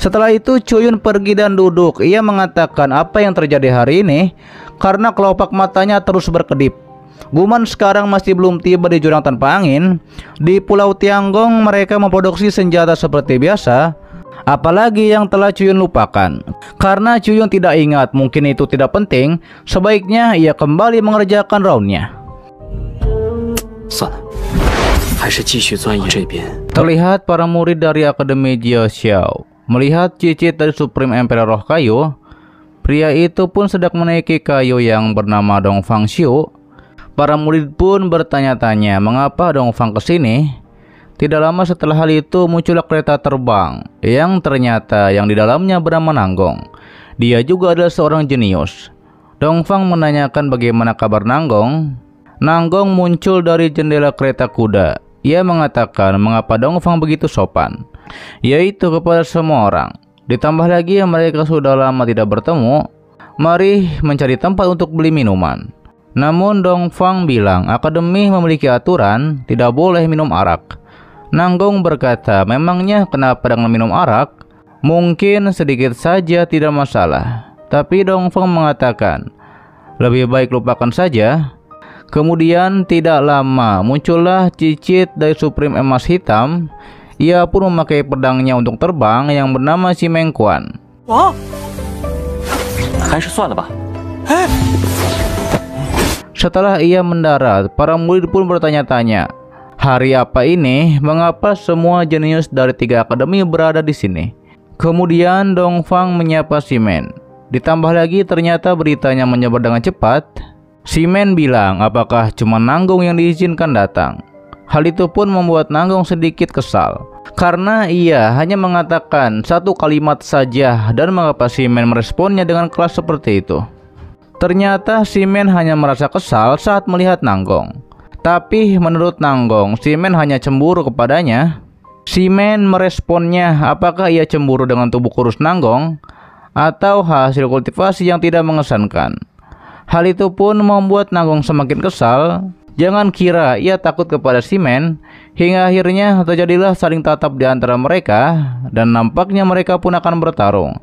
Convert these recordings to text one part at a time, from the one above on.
Setelah itu Cuyun pergi dan duduk. Ia mengatakan apa yang terjadi hari ini karena kelopak matanya terus berkedip. Guman sekarang masih belum tiba di jurang tanpa angin. Di Pulau Tianggong mereka memproduksi senjata seperti biasa. Apalagi yang telah Cuyun lupakan. Karena Cuyun tidak ingat, mungkin itu tidak penting, sebaiknya ia kembali mengerjakan roundnya. Terlihat para murid dari Akademi Jiao Xiao melihat cicit dari Supreme Emperor Roh Kayu. Pria itu pun sedang menaiki kayu yang bernama Dongfang Xiu. Para murid pun bertanya-tanya mengapa Dongfang kesini. Tidak lama setelah hal itu muncullah kereta terbang yang ternyata yang di dalamnya bernama Nanggong. Dia juga adalah seorang jenius. Dongfang menanyakan bagaimana kabar Nanggong. Nanggong muncul dari jendela kereta kuda. Ia mengatakan mengapa Dongfang begitu sopan, yaitu kepada semua orang. Ditambah lagi mereka sudah lama tidak bertemu. Mari mencari tempat untuk beli minuman. Namun Dongfang bilang akademi memiliki aturan tidak boleh minum arak. Nanggong berkata, memangnya kenapa dengan minum arak? Mungkin sedikit saja tidak masalah. Tapi Dongfang mengatakan, lebih baik lupakan saja. Kemudian tidak lama muncullah cicit dari Supreme Emas Hitam. Ia pun memakai pedangnya untuk terbang yang bernama Si Mengkuan. Setelah ia mendarat, para murid pun bertanya-tanya, hari apa ini? Mengapa semua jenius dari 3 akademi berada di sini? Kemudian Dongfang menyapa Simen. Ditambah lagi ternyata beritanya menyebar dengan cepat. Simen bilang apakah cuma Nanggong yang diizinkan datang. Hal itu pun membuat Nanggong sedikit kesal, karena ia hanya mengatakan 1 kalimat saja dan mengapa Simen meresponnya dengan keras seperti itu. Ternyata Simen hanya merasa kesal saat melihat Nanggong. Tapi menurut Nanggong, Simen hanya cemburu kepadanya. Simen meresponnya apakah ia cemburu dengan tubuh kurus Nanggong atau hasil kultivasi yang tidak mengesankan. Hal itu pun membuat Nanggong semakin kesal. Jangan kira ia takut kepada Simen. Hingga akhirnya terjadilah saling tatap di antara mereka. Dan nampaknya mereka pun akan bertarung.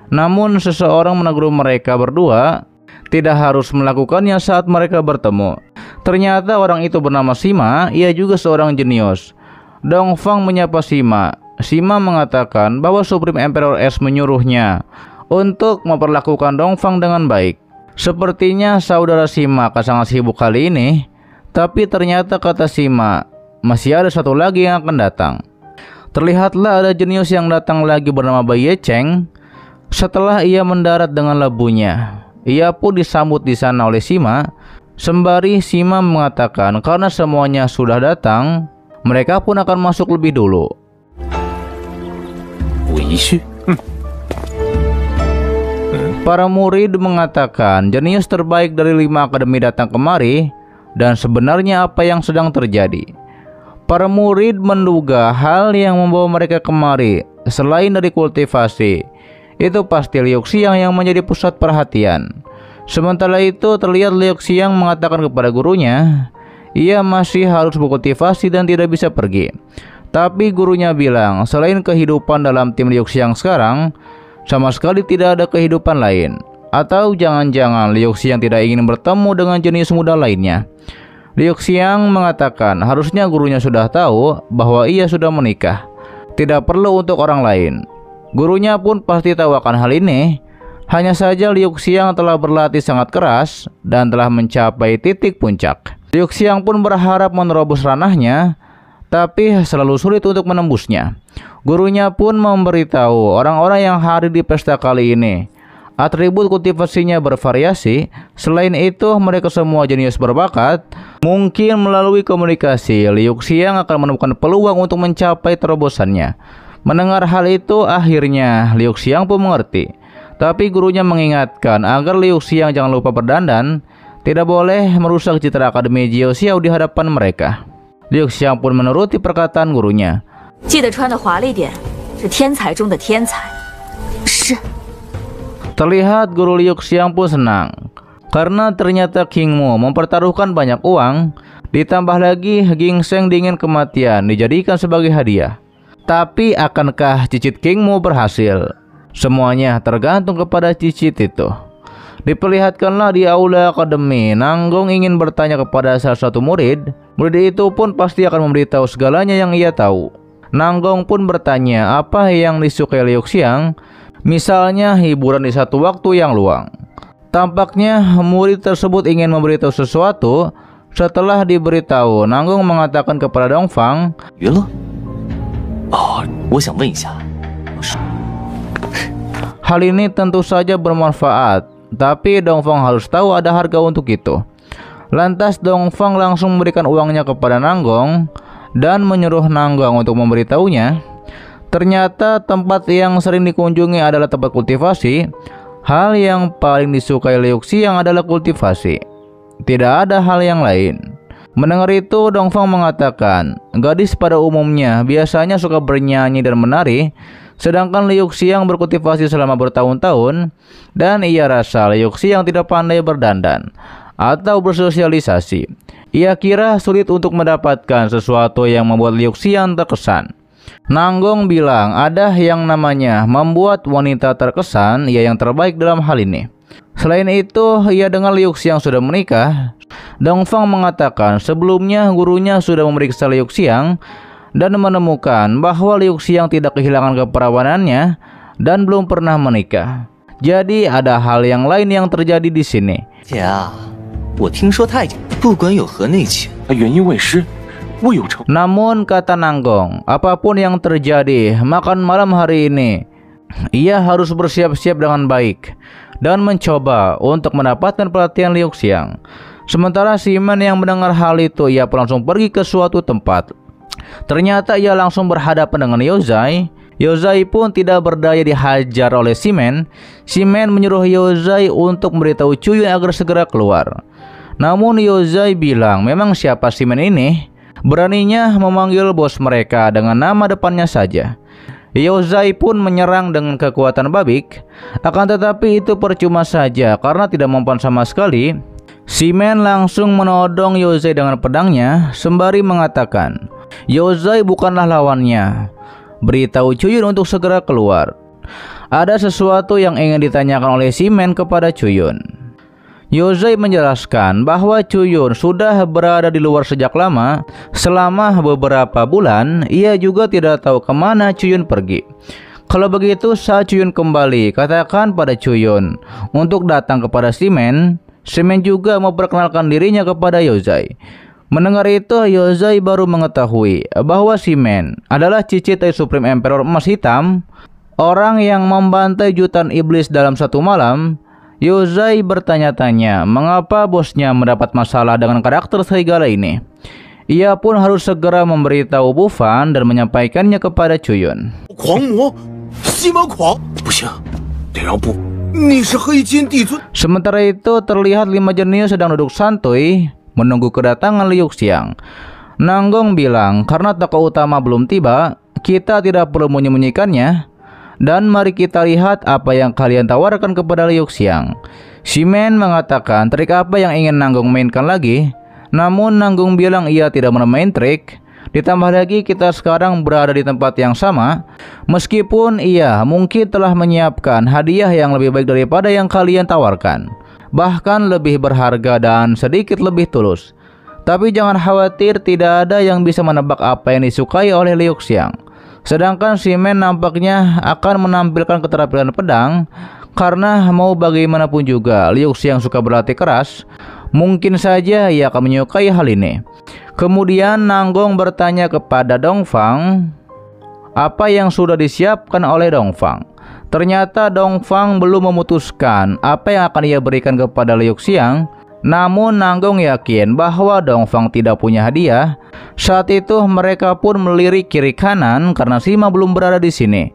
Namun seseorang menegur mereka berdua. Tidak harus melakukannya saat mereka bertemu. Ternyata orang itu bernama Sima. Ia juga seorang jenius. Dongfang menyapa Sima. Sima mengatakan bahwa Supreme Emperor S menyuruhnya untuk memperlakukan Dongfang dengan baik. Sepertinya saudara Sima akan sangat sibuk kali ini. Tapi ternyata kata Sima, masih ada satu lagi yang akan datang. Terlihatlah ada jenius yang datang lagi bernama Bai Yecheng. Setelah ia mendarat dengan labunya, ia pun disambut di sana oleh Sima. Sembari Sima mengatakan karena semuanya sudah datang, mereka pun akan masuk lebih dulu. Para murid mengatakan jenius terbaik dari 5 akademi datang kemari. Dan sebenarnya apa yang sedang terjadi? Para murid menduga hal yang membawa mereka kemari selain dari kultivasi, itu pasti Liu Xiang yang menjadi pusat perhatian. Sementara itu terlihat Liu Xiang mengatakan kepada gurunya, ia masih harus berkultivasi dan tidak bisa pergi. Tapi gurunya bilang selain kehidupan dalam tim Liu Xiang sekarang, sama sekali tidak ada kehidupan lain. Atau jangan-jangan Liu Xiang tidak ingin bertemu dengan jenius muda lainnya. Liu Xiang mengatakan harusnya gurunya sudah tahu bahwa ia sudah menikah. Tidak perlu untuk orang lain. Gurunya pun pasti tahu akan hal ini. Hanya saja Liu Xiang telah berlatih sangat keras dan telah mencapai titik puncak. Liu Xiang pun berharap menerobos ranahnya, tapi selalu sulit untuk menembusnya. Gurunya pun memberitahu orang-orang yang hadir di pesta kali ini. Atribut kultivasinya bervariasi. Selain itu mereka semua jenius berbakat. Mungkin melalui komunikasi Liu Xiang akan menemukan peluang untuk mencapai terobosannya. Mendengar hal itu akhirnya Liu Xiang pun mengerti. Tapi gurunya mengingatkan agar Liu Xiang jangan lupa berdandan. Tidak boleh merusak citra Akademi Jiao Xiao di hadapan mereka. Liu Xiang pun menuruti perkataan gurunya. Terlihat guru Liu Xiang pun senang karena ternyata King Mu mempertaruhkan banyak uang. Ditambah lagi ginseng dingin kematian dijadikan sebagai hadiah. Tapi akankah cicit Kingmu berhasil? Semuanya tergantung kepada cicit itu. Diperlihatkanlah di aula akademi, Nanggong ingin bertanya kepada salah satu murid. Murid itu pun pasti akan memberitahu segalanya yang ia tahu. Nanggong pun bertanya apa yang disukai Liu Xiang, misalnya hiburan di satu waktu yang luang. Tampaknya murid tersebut ingin memberitahu sesuatu. Setelah diberitahu, Nanggong mengatakan kepada Dongfang, hal ini tentu saja bermanfaat. Tapi Dongfang harus tahu ada harga untuk itu. Lantas Dongfang langsung memberikan uangnya kepada Nanggong dan menyuruh Nanggong untuk memberitahunya. Ternyata tempat yang sering dikunjungi adalah tempat kultivasi. Hal yang paling disukai Liu Xiang adalah kultivasi. Tidak ada hal yang lain. Mendengar itu, Dongfang mengatakan, gadis pada umumnya biasanya suka bernyanyi dan menari, sedangkan Liu Xiang berkultivasi selama bertahun-tahun, dan ia rasa Liu Xiang tidak pandai berdandan atau bersosialisasi. Ia kira sulit untuk mendapatkan sesuatu yang membuat Liu Xiang terkesan. Nanggong bilang ada yang namanya membuat wanita terkesan, ia yang terbaik dalam hal ini. Selain itu, ia dengar Liu Xiang sudah menikah. Dongfang mengatakan sebelumnya gurunya sudah memeriksa Liu Xiang dan menemukan bahwa Liu Xiang tidak kehilangan keperawanannya dan belum pernah menikah. Jadi ada hal yang lain yang terjadi di sini. Namun kata Nanggong, apapun yang terjadi, makan malam hari ini ia harus bersiap-siap dengan baik dan mencoba untuk mendapatkan perhatian Liu Xiang. Sementara Simon yang mendengar hal itu, ia pun langsung pergi ke suatu tempat. Ternyata ia langsung berhadapan dengan Yozai. Yozai pun tidak berdaya dihajar oleh Simen. Simen menyuruh Yozai untuk memberitahu Cuyun agar segera keluar. Namun Yozai bilang, memang siapa Simen ini? Beraninya memanggil bos mereka dengan nama depannya saja. Yozai pun menyerang dengan kekuatan babik. Akan tetapi itu percuma saja karena tidak mempan sama sekali. Simen langsung menodong Yozai dengan pedangnya sembari mengatakan, Yozai bukanlah lawannya. Beritahu Cuyun untuk segera keluar. Ada sesuatu yang ingin ditanyakan oleh Simen kepada Cuyun. Yozai menjelaskan bahwa Cuyun sudah berada di luar sejak lama. Selama beberapa bulan, ia juga tidak tahu kemana Cuyun pergi. Kalau begitu, saat Cuyun kembali, katakan pada Cuyun untuk datang kepada Simen. Simen juga memperkenalkan dirinya kepada Yozai. Mendengar itu, Yozai baru mengetahui bahwa Simen adalah cicit dari Supreme Emperor Emas Hitam, orang yang membantai jutaan iblis dalam satu malam. Yozai bertanya-tanya mengapa bosnya mendapat masalah dengan karakter serigala ini. Ia pun harus segera memberitahu Bufan dan menyampaikannya kepada Cuyun. Sementara itu, terlihat 5 jenius sedang duduk santuy menunggu kedatangan Liu Xiang. Nanggong bilang, karena tokoh utama belum tiba, kita tidak perlu menyembunyikannya. Dan mari kita lihat apa yang kalian tawarkan kepada Liu Xiang. Simen mengatakan trik apa yang ingin Nanggong mainkan lagi. Namun Nanggong bilang ia tidak bermain trik. Ditambah lagi kita sekarang berada di tempat yang sama. Meskipun ia mungkin telah menyiapkan hadiah yang lebih baik daripada yang kalian tawarkan, bahkan lebih berharga dan sedikit lebih tulus. Tapi jangan khawatir, tidak ada yang bisa menebak apa yang disukai oleh Liu Xiang. Sedangkan Simen nampaknya akan menampilkan keterampilan pedang, karena mau bagaimanapun juga Liu Xiang suka berlatih keras. Mungkin saja ia akan menyukai hal ini. Kemudian Nanggong bertanya kepada Dongfang apa yang sudah disiapkan oleh Dongfang. Ternyata Dongfang belum memutuskan apa yang akan ia berikan kepada Liu Xiang. Namun Nanggong yakin bahwa Dongfang tidak punya hadiah. Saat itu mereka pun melirik kiri kanan karena Sima belum berada di sini,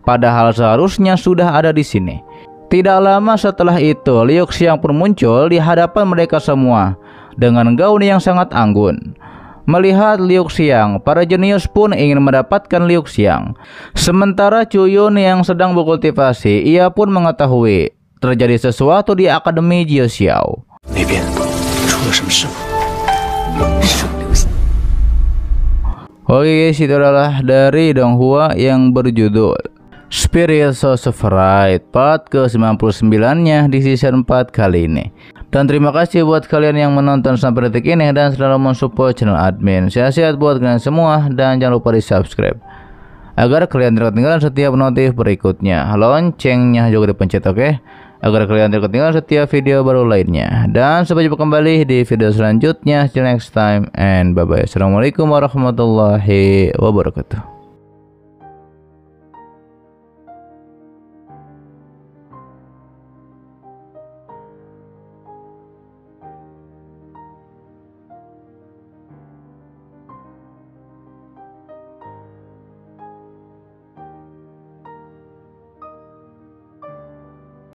padahal seharusnya sudah ada di sini. Tidak lama setelah itu, Liu Xiang pun muncul di hadapan mereka semua dengan gaun yang sangat anggun. Melihat Liu Xiang, para jenius pun ingin mendapatkan Liu Xiang. Sementara Cuyun yang sedang berkultivasi, ia pun mengetahui terjadi sesuatu di Akademi Jiu Xiao. Oke guys, itu adalah dari Donghua yang berjudul Spirit So Right part ke-99-nya di season 4 kali ini. Dan terima kasih buat kalian yang menonton sampai detik ini dan selalu mensupport channel admin. Sehat-sehat buat kalian semua dan jangan lupa di subscribe agar kalian tidak ketinggalan setiap notif berikutnya. Loncengnya juga dipencet, oke? Agar kalian tidak ketinggalan setiap video baru lainnya. Dan sampai jumpa kembali di video selanjutnya. See you next time and bye bye. Assalamualaikum warahmatullahi wabarakatuh.